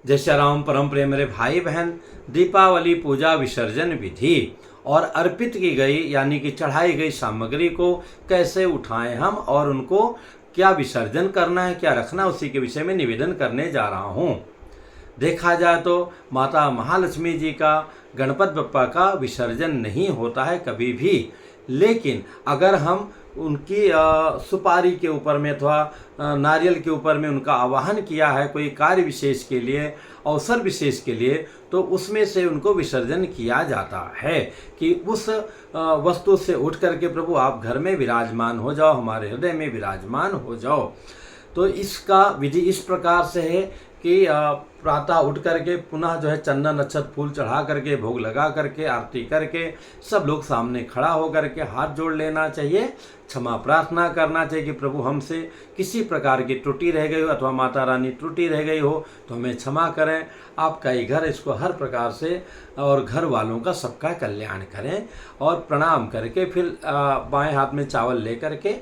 जय श्री राम। परम प्रिय मेरे भाई बहन, दीपावली पूजा विसर्जन विधि और अर्पित की गई यानी कि चढ़ाई गई सामग्री को कैसे उठाएं हम और उनको क्या विसर्जन करना है, क्या रखना, उसी के विषय में निवेदन करने जा रहा हूं। देखा जाए तो माता महालक्ष्मी जी का, गणपति बप्पा का विसर्जन नहीं होता है कभी भी, लेकिन अगर हम उनकी सुपारी के ऊपर में अथवा नारियल के ऊपर में उनका आवाहन किया है कोई कार्य विशेष के लिए, अवसर विशेष के लिए, तो उसमें से उनको विसर्जन किया जाता है कि उस वस्तु से उठ करके प्रभु आप घर में विराजमान हो जाओ, हमारे हृदय में विराजमान हो जाओ। तो इसका विधि इस प्रकार से है कि प्रातः उठ करके पुनः जो है चंदन अक्षत फूल चढ़ा करके, भोग लगा करके, आरती करके सब लोग सामने खड़ा हो करके हाथ जोड़ लेना चाहिए, क्षमा प्रार्थना करना चाहिए कि प्रभु हमसे किसी प्रकार की त्रुटि रह गई हो अथवा माता रानी त्रुटि रह गई हो तो हमें क्षमा करें, आपका ही घर, इसको हर प्रकार से और घर वालों का सबका कल्याण करें। और प्रणाम करके फिर बाएं हाथ में चावल ले करके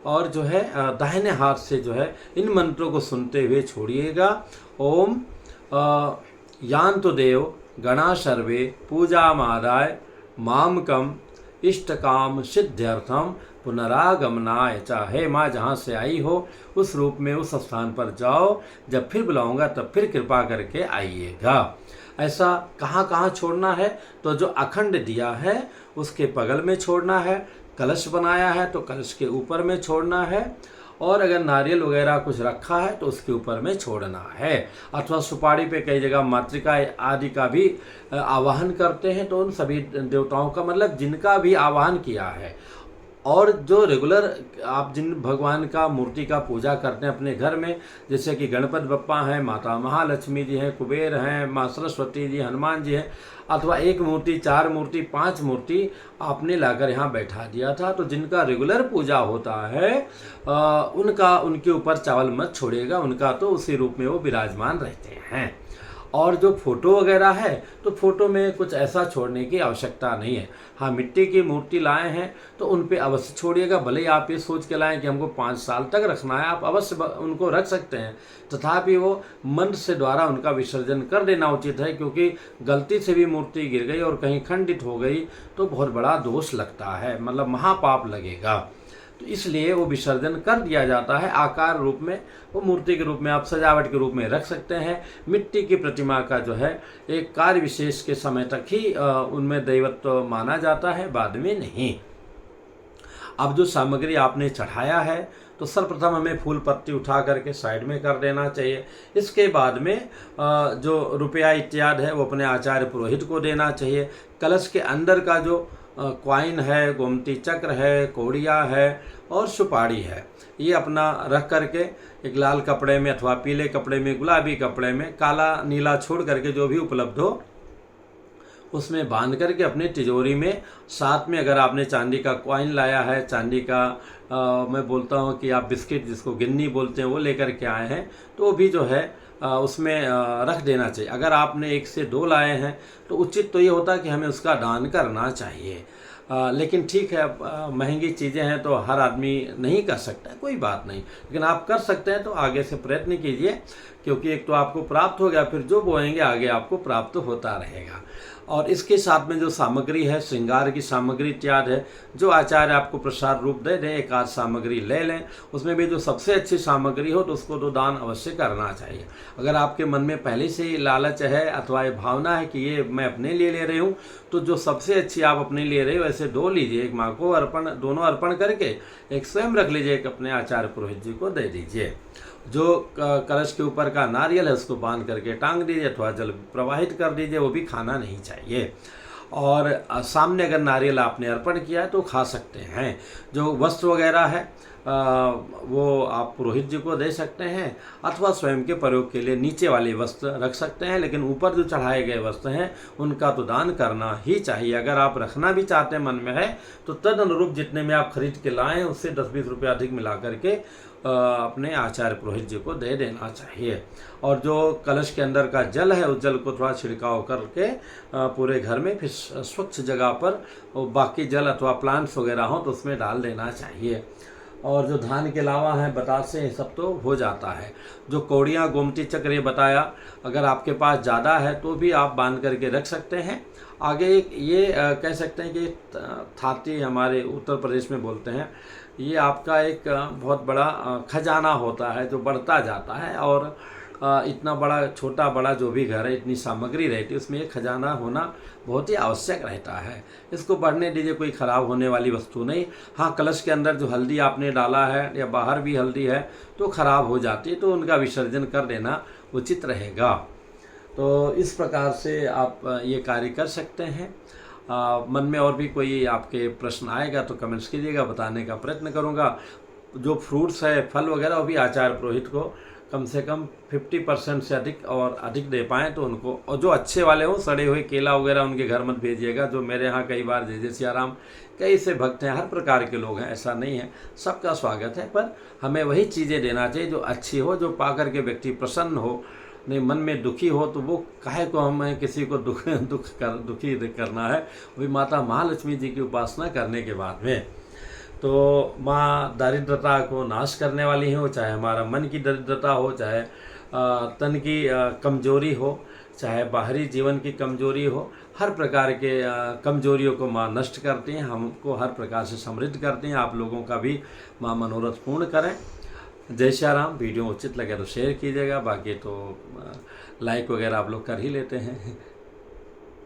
और जो है दाहिने हाथ से जो है इन मंत्रों को सुनते हुए छोड़िएगा। ओम यान्तु देव गणा सर्वे पूजामादाय मामकम इष्टकाम सिद्ध्यर्थम पुनरागमनाय च। हे माँ, जहाँ से आई हो उस रूप में उस स्थान पर जाओ, जब फिर बुलाऊंगा तब फिर कृपा करके आइएगा। ऐसा कहाँ कहाँ छोड़ना है? तो जो अखंड दिया है उसके बगल में छोड़ना है, कलश बनाया है तो कलश के ऊपर में छोड़ना है, और अगर नारियल वगैरह कुछ रखा है तो उसके ऊपर में छोड़ना है। अथवा सुपारी पे कई जगह मातृका आदि का भी आवाहन करते हैं, तो उन सभी देवताओं का मतलब जिनका भी आवाहन किया है और जो रेगुलर आप जिन भगवान का मूर्ति का पूजा करते हैं अपने घर में, जैसे कि गणपति बप्पा हैं, माता महालक्ष्मी जी हैं, कुबेर हैं, माँ सरस्वती जी, हनुमान जी हैं, अथवा एक मूर्ति, 4 मूर्ति, 5 मूर्ति आपने लाकर यहाँ बैठा दिया था, तो जिनका रेगुलर पूजा होता है उनके ऊपर चावल मत छोड़िएगा, उनका तो उसी रूप में वो विराजमान रहते हैं। और जो फोटो वगैरह है तो फोटो में कुछ ऐसा छोड़ने की आवश्यकता नहीं है। हाँ, मिट्टी की मूर्ति लाए हैं तो उन पे अवश्य छोड़िएगा, भले ही आप ये सोच के लाएं कि हमको 5 साल तक रखना है, आप अवश्य उनको रख सकते हैं, तथापि वो मन से द्वारा उनका विसर्जन कर देना उचित है, क्योंकि गलती से भी मूर्ति गिर गई और कहीं खंडित हो गई तो बहुत बड़ा दोष लगता है, मतलब महापाप लगेगा। तो इसलिए वो विसर्जन कर दिया जाता है। आकार रूप में वो मूर्ति के रूप में आप सजावट के रूप में रख सकते हैं। मिट्टी की प्रतिमा का जो है एक कार्य विशेष के समय तक ही उनमें दैवत्व माना जाता है, बाद में नहीं। अब जो सामग्री आपने चढ़ाया है तो सर्वप्रथम हमें फूल पत्ती उठा करके साइड में कर देना चाहिए। इसके बाद में जो रुपया इत्यादि है वो अपने आचार्य पुरोहित को देना चाहिए। कलश के अंदर का जो क्वाइन है, गोमती चक्र है, कौड़िया है और सुपारी है, ये अपना रख करके एक लाल कपड़े में अथवा पीले कपड़े में, गुलाबी कपड़े में, काला नीला छोड़ करके जो भी उपलब्ध हो उसमें बांध करके अपने तिजोरी में, साथ में अगर आपने चांदी का कॉइन लाया है, चांदी का मैं बोलता हूँ कि आप बिस्किट जिसको गिन्नी बोलते हैं वो लेकर के आए हैं तो वो भी जो है उसमें रख देना चाहिए। अगर आपने 1 से 2 लाए हैं तो उचित तो ये होता है कि हमें उसका दान करना चाहिए, लेकिन ठीक है, महंगी चीज़ें हैं तो हर आदमी नहीं कर सकता, कोई बात नहीं, लेकिन आप कर सकते हैं तो आगे से प्रयत्न कीजिए, क्योंकि एक तो आपको प्राप्त हो गया, फिर जो बोएंगे आगे आपको प्राप्त होता रहेगा। और इसके साथ में जो सामग्री है, श्रृंगार की सामग्री इत्यादि है, जो आचार्य आपको प्रसाद रूप दे दें, एक आध सामग्री ले लें, उसमें भी जो सबसे अच्छी सामग्री हो तो उसको तो दान अवश्य करना चाहिए। अगर आपके मन में पहले से ही लालच है अथवा ये भावना है कि ये मैं अपने लिए ले रही हूँ, तो जो सबसे अच्छी आप अपने लिए रहे हो ऐसे 2 लीजिए, एक माँ को अर्पण, दोनों अर्पण करके एक स्वयं रख लीजिए, एक अपने आचार्य पुरोहित जी को दे दीजिए। जो कलश के ऊपर का नारियल है उसको बांध करके टांग दीजिए अथवा जल प्रवाहित कर दीजिए, वो भी खाना नहीं चाहिए। और सामने अगर नारियल आपने अर्पण किया है तो खा सकते हैं। जो वस्त्र वगैरह है वो आप पुरोहित जी को दे सकते हैं अथवा स्वयं के प्रयोग के लिए नीचे वाले वस्त्र रख सकते हैं, लेकिन ऊपर जो चढ़ाए गए वस्त्र हैं उनका तो दान करना ही चाहिए। अगर आप रखना भी चाहते हैं मन में है तो तद अनुरूप जितने में आप खरीद के लाएँ उससे 10-20 रुपये अधिक मिला करके अपने आचार्य पुरोहित जी को दे देना चाहिए। और जो कलश के अंदर का जल है उस जल को थोड़ा छिड़काव करके पूरे घर में, फिर स्वच्छ जगह पर बाकी जल अथवा प्लांट्स वगैरह हो तो उसमें डाल देना चाहिए। और जो धान के अलावा हैं बतासे हैं, सब तो हो जाता है। जो कौड़ियाँ गोमती चक्र ये बताया, अगर आपके पास ज़्यादा है तो भी आप बांध करके रख सकते हैं। आगे एक ये कह सकते हैं कि थाती हमारे उत्तर प्रदेश में बोलते हैं, ये आपका एक बहुत बड़ा खजाना होता है जो बढ़ता जाता है। और इतना बड़ा छोटा बड़ा जो भी घर है, इतनी सामग्री रहती है, उसमें एक खजाना होना बहुत ही आवश्यक रहता है। इसको बढ़ने दीजिए, कोई ख़राब होने वाली वस्तु नहीं। हाँ, कलश के अंदर जो हल्दी आपने डाला है या बाहर भी हल्दी है तो ख़राब हो जाती है, तो उनका विसर्जन कर देना उचित रहेगा। तो इस प्रकार से आप ये कार्य कर सकते हैं। मन में और भी कोई आपके प्रश्न आएगा तो कमेंट्स कीजिएगा, बताने का प्रयत्न करूँगा। जो फ्रूट्स है, फल वगैरह, वो भी आचार्य पुरोहित को कम से कम 50% से अधिक और अधिक दे पाएँ तो उनको, और जो अच्छे वाले हों, सड़े हुए केला वगैरह उनके घर मत भेजिएगा। जो मेरे यहाँ कई बार जय जय सियाराम कई से भक्त हैं, हर प्रकार के लोग हैं, ऐसा नहीं है, सबका स्वागत है, पर हमें वही चीज़ें देना चाहिए जो अच्छी हो, जो पा कर के व्यक्ति प्रसन्न हो। नहीं, मन में दुखी हो तो वो काहे को हमें किसी को दुखी करना है। वही माता महालक्ष्मी जी की उपासना करने के बाद में तो माँ दारिद्रता को नाश करने वाली हो, चाहे हमारा मन की दारिद्रता हो, चाहे तन की कमजोरी हो, चाहे बाहरी जीवन की कमजोरी हो, हर प्रकार के कमजोरियों को माँ नष्ट करती हैं, हमको हर प्रकार से समृद्ध करती हैं। आप लोगों का भी माँ मनोरथ पूर्ण करें। जय श्री राम। वीडियो उचित लगे तो शेयर कीजिएगा, बाकी तो लाइक वगैरह आप लोग कर ही लेते हैं।